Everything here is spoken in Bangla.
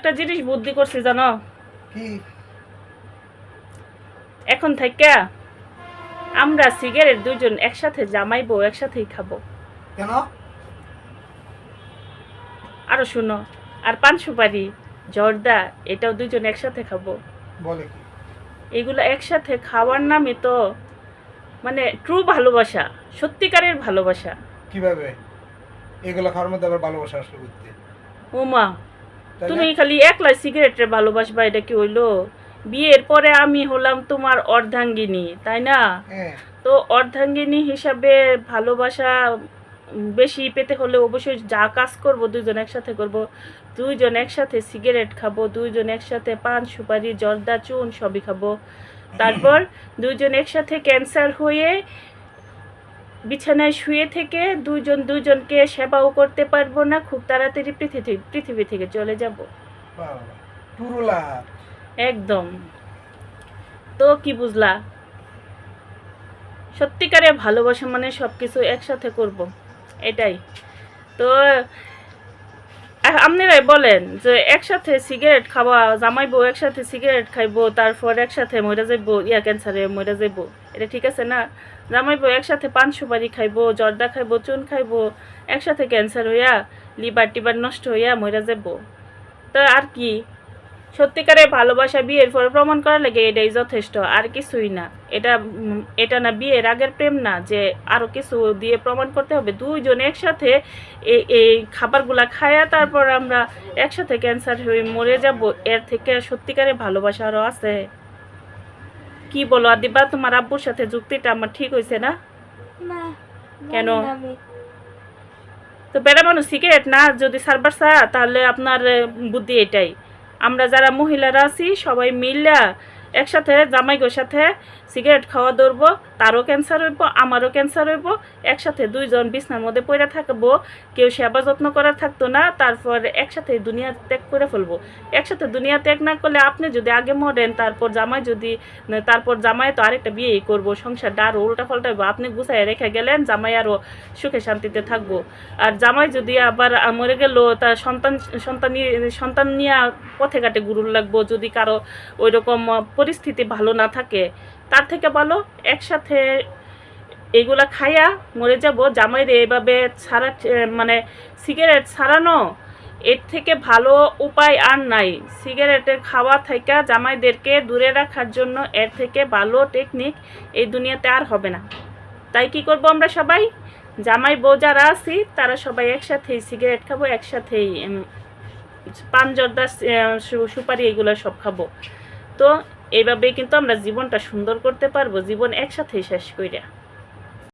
একটা জিনিস বুদ্ধি করছি জানো, কি? এখন থেকে আমরা সিগারেট দুজন একসাথে জামাইবো, একসাথেই খাবো। কেন? আরো শুনো, আর পান সুপারি, জর্দা, এটাও দুজন একসাথে খাবো। বলে কি? এগুলো একসাথে খাওয়ার নামই তো মানে ট্রু ভালোবাসা, সত্যিকারের ভালোবাসা। কিভাবে এগুলো খাওয়ার মধ্যে আবার ভালোবাসা আসলো করতে? ওমা, তাই তুমি না? খালি একলাই সিগারেটের ভালোবাসবা, এটা কি হইলো? বিয়ের পরে আমি হলাম তোমার অর্ধাঙ্গিনী, তাই না? হ্যাঁ। তো অর্ধাঙ্গিনী হিসাবে ভালোবাসা বেশি পেতে হলে অবশ্যই যা কাজ করব দুজন একসাথে করব। দুইজন একসাথে সিগারেট খাবো, দুইজন একসাথে পান সুপারি জর্দা চুন সবই খাবো। তারপর দুইজন একসাথে ক্যান্সার হয়ে বিছানায় শুয়ে থেকে দুইজন দুইজনকে সেবাও করতে পারবো না, খুব তাড়াতাড়ি পৃথিবী থেকে চলে যাব। বাবা, পুরুলা। একদম। তো কি বুঝলা? সত্যিকারে ভালোবাসা মানে সব কিছু একসাথে করব, এটাই তো। আপনারাই বলেন যে একসাথে সিগারেট খাওয়া, জামাইবো একসাথে সিগারেট খাইবো, তারপর একসাথে মরে যাইবো, ক্যান্সারে মরে যাইবো, এটা ঠিক আছে না? জামাইবো একসাথে পান সুপারি খাইবো, জর্দা খাইবো, চুন খাইবো, একসাথে ক্যান্সার হইয়া লিভার টিভার নষ্ট হইয়া মরে যাইবো। তো আর কি? সত্যিকারের ভালোবাসা বিয়ের পরে প্রমাণ করা লাগে, এটাই যথেষ্ট, আর কিছুই না। এটা না বিয়ের আগের প্রেম না যে আরও কিছু দিয়ে প্রমাণ করতে হবে। দুইজন একসাথে এই খাবারগুলা খায়া তারপর আমরা একসাথে ক্যান্সার হয়ে মরে যাব, এর থেকে সত্যিকারের ভালোবাসা আরও আছে? কি বলো আদিবা, তোমার আব্বুর সাথে যুক্তিটা আমার ঠিক হয়েছে না? কেন? তো বেড়া মানুষ সিগারেট না যদি সারবার চা, তাহলে আপনার বুদ্ধি এটাই। আমরা যারা মহিলারা আছি সবাই মিল্লা একসাথে জামাইগোর সাথে সিগারেট খাওয়া ধরবো, তারও ক্যান্সার হইব, আমারও ক্যান্সার হইব, একসাথে দুইজন বিছনার মধ্যে পড়ে থাকবো, কেউ সেবা যত্ন করার থাকতো না, তারপর একসাথে দুনিয়া ত্যাগ করে ফেলবো। একসাথে দুনিয়া ত্যাগ না করলে আপনি যদি আগে মরেন, তারপর জামাই তো আরেকটা বিয়েই করবো, সংসারটা আরও উল্টা পাল্টা হইব, আপনি গুছাই রেখে গেলেন, জামাই আরও সুখে শান্তিতে থাকবো। আর জামাই যদি আবার মরে গেল, তার সন্তান নিয়ে পথে ঘাটে ঘুরুর লাগবো, যদি কারো ওই রকম পরিস্থিতি ভালো না থাকে। তার থেকে ভালো একসাথে এগুলা খাইয়া মরে যাব। জামাইরে এভাবে ছাড়া মানে সিগারেট ছাড়ানো, এর থেকে ভালো উপায় আর নাই। সিগারেটের খাওয়া থেকে জামাইদেরকে দূরে রাখার জন্য এর থেকে ভালো টেকনিক এই দুনিয়াতে আর হবে না। তাই কি করব আমরা সবাই, জামাই বউ যারা আছি তারা সবাই একসাথেই সিগারেট খাবো, একসাথেই পান জর্দা সুপারি এগুলো সব খাবো। তো এইভাবেই কিন্তু আমরা জীবনটা সুন্দর করতে পারবো, জীবন একসাথেই শেষ কইরা।